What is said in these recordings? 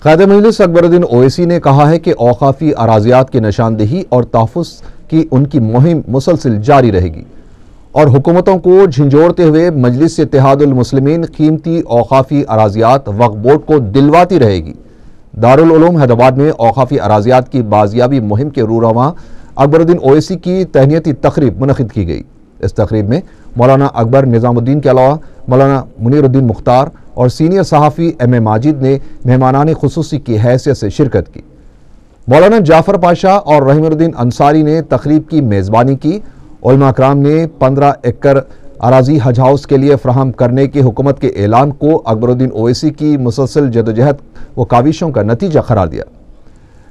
قائد مجلس اکبرالدین اویسی نے کہا ہے کہ اوقافی اراضیات کی نشاندہی اور تحفظ کی ان کی مہم مسلسل جاری رہے گی اور حکومتوں کو جھنجھوڑتے ہوئے مجلس اتحاد المسلمین قیمتی اوقافی اراضیات وقف بورڈ کو دلواتی رہے گی۔ دارالعلوم حیدرآباد میں اوقافی اراضیات کی بازیابی مہم کے رہنما اکبرالدین اویسی کی تہنیتی تقریب منعقد کی گئی۔ اس تقریب میں مولانا اکبر نظام الدین کے علاوہ مولانا منیر الدین مختار اور سینئر صحافی ایم اے ماجد نے مہمانان خصوصی کی حیثیت سے شرکت کی۔ مولانا جعفر پاشا اور رحیم الدین انصاری نے تقریب کی میزبانی کی۔ علماء کرام نے 15 ایکڑ اراضی حج ہاؤس کے لیے فراہم کرنے کے حکومت کے اعلان کو اکبرالدین اویسی کی مسلسل جدوجہد و کاوشوں کا نتیجہ قرار دیا۔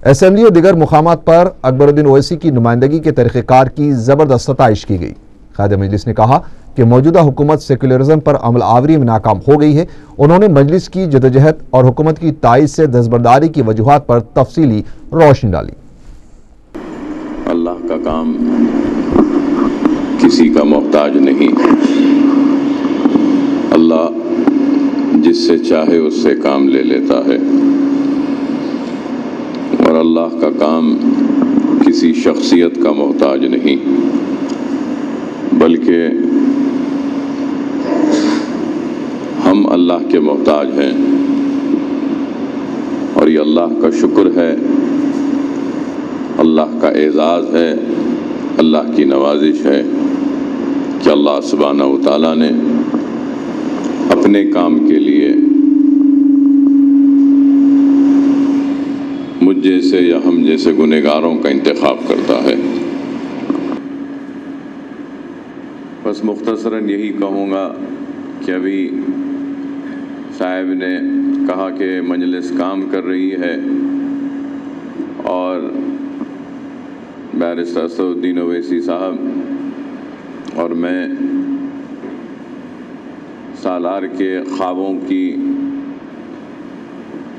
اسمبلی اور دیگر مقامات پر اکبرالدین اویسی کی نمائندگی کے طریقہ کار کی زبردست ستائش کی گئی۔ قائد مجلس نے کہا کہ موجودہ حکومت سیکولرزم پر عمل آوری میں ناکام ہو گئی ہے۔ انہوں نے مجلس کی جدوجہد اور حکومت کی تائید سے دستبرداری کی وجوہات پر تفصیلی روشنی ڈالی۔ اللہ کا کام کسی کا محتاج نہیں۔ اللہ جس سے چاہے اس سے کام لے لیتا ہے، اور اللہ کا کام کسی شخصیت کا محتاج نہیں، بلکہ ہم اللہ کے محتاج ہیں۔ اور یہ اللہ کا شکر ہے، اللہ کا اعزاز ہے، اللہ کی نوازش ہے کہ اللہ سبحانہ و تعالیٰ نے اپنے کام کے لیے مجھ جیسے یا ہم جیسے گنہگاروں کا انتخاب کرتا ہے۔ بس مختصراً یہی کہوں گا کہ ابھی صاحب نے کہا کہ مجلس کام کر رہی ہے، اور بیرسٹر اسدالدین اویسی صاحب اور میں سالار کے خوابوں کی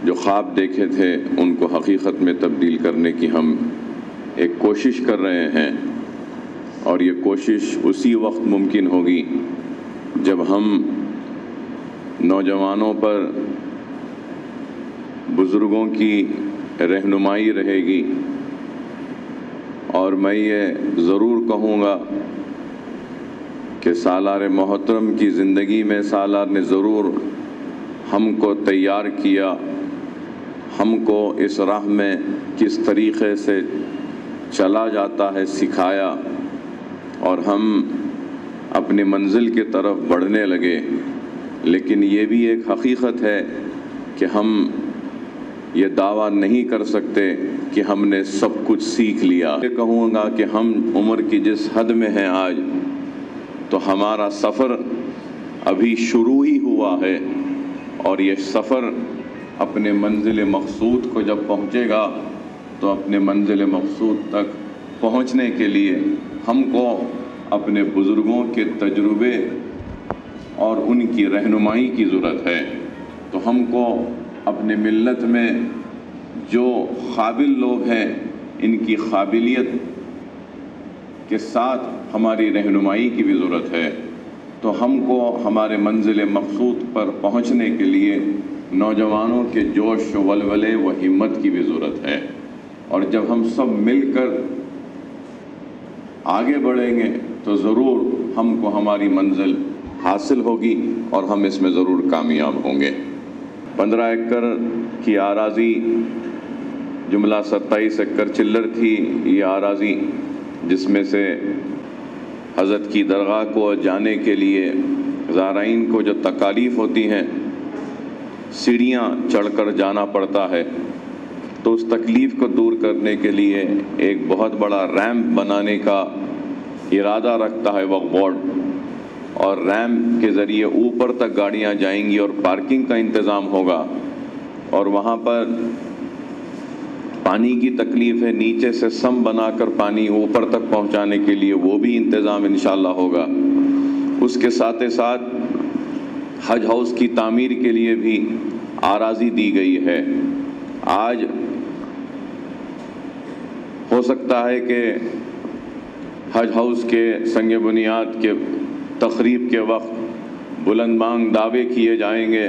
جو خواب دیکھے تھے ان کو حقیقت میں تبدیل کرنے کی ہم ایک کوشش کر رہے ہیں، اور یہ کوشش اسی وقت ممکن ہوگی جب ہم نوجوانوں پر بزرگوں کی رہنمائی رہے گی۔ اور میں یہ ضرور کہوں گا کہ سالار محترم کی زندگی میں سالار نے ضرور ہم کو تیار کیا، ہم کو اس راہ میں کس طریقے سے چلا جاتا ہے سکھایا، اور ہم اپنی منزل کی طرف بڑھنے لگے۔ لیکن یہ بھی ایک حقیقت ہے کہ ہم یہ دعویٰ نہیں کر سکتے کہ ہم نے سب کچھ سیکھ لیا۔ یہ کہوں گا کہ ہم عمر کی جس حد میں ہیں آج، تو ہمارا سفر ابھی شروع ہی ہوا ہے، اور یہ سفر اپنے منزل مقصود کو جب پہنچے گا تو اپنے منزل مقصود تک پہنچنے کے لیے ہم کو اپنے بزرگوں کے تجربے اور ان کی رہنمائی کی ضرورت ہے۔ تو ہم کو اپنے ملت میں جو قابل لوگ ہیں ان کی قابلیت کے ساتھ ہماری رہنمائی کی بھی ضرورت ہے۔ تو ہم کو ہمارے منزل مقصود پر پہنچنے کے لیے نوجوانوں کے جوش و ولولے و ہمت کی بھی ضرورت ہے، اور جب ہم سب مل کر آگے بڑھیں گے تو ضرور ہم کو ہماری منزل حاصل ہوگی اور ہم اس میں ضرور کامیاب ہوں گے۔ 15 ایکڑ کی اراضی جملہ 27 ایکڑ چلر تھی یہ اراضی، جس میں سے حضرت کی درگاہ کو جانے کے لیے زائرین کو جو تکالیف ہوتی ہیں، سیڑھیاں چڑھ کر جانا پڑتا ہے، تو اس تکلیف کو دور کرنے کے لیے ایک بہت بڑا ریمپ بنانے کا ارادہ رکھتا ہے وقف بورڈ، اور ریمپ کے ذریعے اوپر تک گاڑیاں جائیں گی اور پارکنگ کا انتظام ہوگا، اور وہاں پر پانی کی تکلیف ہے، نیچے سے سم بنا کر پانی اوپر تک پہنچانے کے لیے وہ بھی انتظام انشاءاللہ ہوگا۔ اس کے ساتھ ساتھ حج ہاؤس کی تعمیر کے لیے بھی اراضی دی گئی ہے۔ آج ہو سکتا ہے کہ حج ہاؤس کے سنگ بنیاد کے تقریب کے وقت بلند بانگ دعوے کیے جائیں گے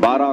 12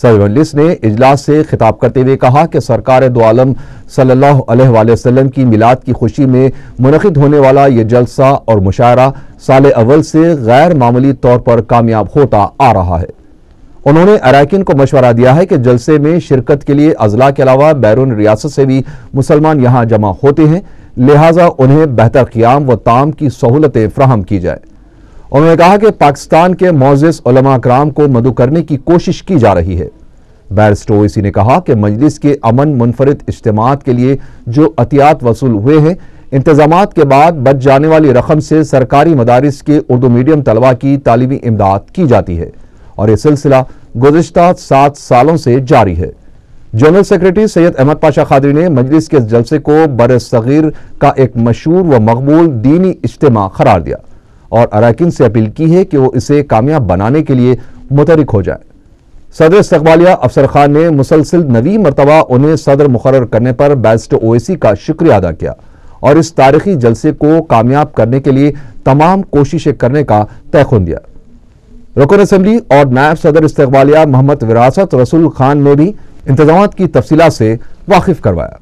صدر مجلس نے اجلاس سے خطاب کرتے ہوئے کہا کہ سرکار دو عالم صلی اللہ علیہ وآلہ وسلم کی میلاد کی خوشی میں منعقد ہونے والا یہ جلسہ اور مشاعرہ سال اول سے غیر معمولی طور پر کامیاب ہوتا آ رہا ہے۔ انہوں نے اراکین کو مشورہ دیا ہے کہ جلسے میں شرکت کے لیے اضلاع کے علاوہ بیرون ریاست سے بھی مسلمان یہاں جمع ہوتے ہیں، لہٰذا انہیں بہتر قیام و طعام کی سہولتیں فراہم کی جائے۔ انہوں نے کہا کہ پاکستان کے معزز علماء کرام کو مدعو کرنے کی کوشش کی جا رہی ہے۔ بیرسٹر اویسی نے کہا کہ مجلس کے امن منفرد اجتماعات کے لیے جو عطیات وصول ہوئے ہیں، انتظامات کے بعد بچ جانے والی رقم سے سرکاری مدارس کے اردو میڈیم طلبہ کی تعلیمی امداد کی جاتی ہے اور یہ سلسلہ گزشتہ 7 سالوں سے جاری ہے۔ جنرل سیکریٹری سید احمد پاشا قادری نے مجلس کے جلسے کو بر صغیر کا ایک مشہور و مقبول دینی اجتماع قرار دیا اور اراکین سے اپیل کی ہے کہ وہ اسے کامیاب بنانے کے لیے متحرک ہو جائے۔ صدر استقبالیہ افسر خان نے مسلسل 9ویں مرتبہ انہیں صدر مقرر کرنے پر بیرسٹر اویسی کا شکریہ ادا کیا اور اس تاریخی جلسے کو کامیاب کرنے کے لیے تمام کوششیں کرنے کا تیقن دیا۔ رکن اسمبلی اور نائب صدر استقبالیہ محمد وراثت رسول خان نے بھی انتظامات کی تفصیلات سے واقف کروایا۔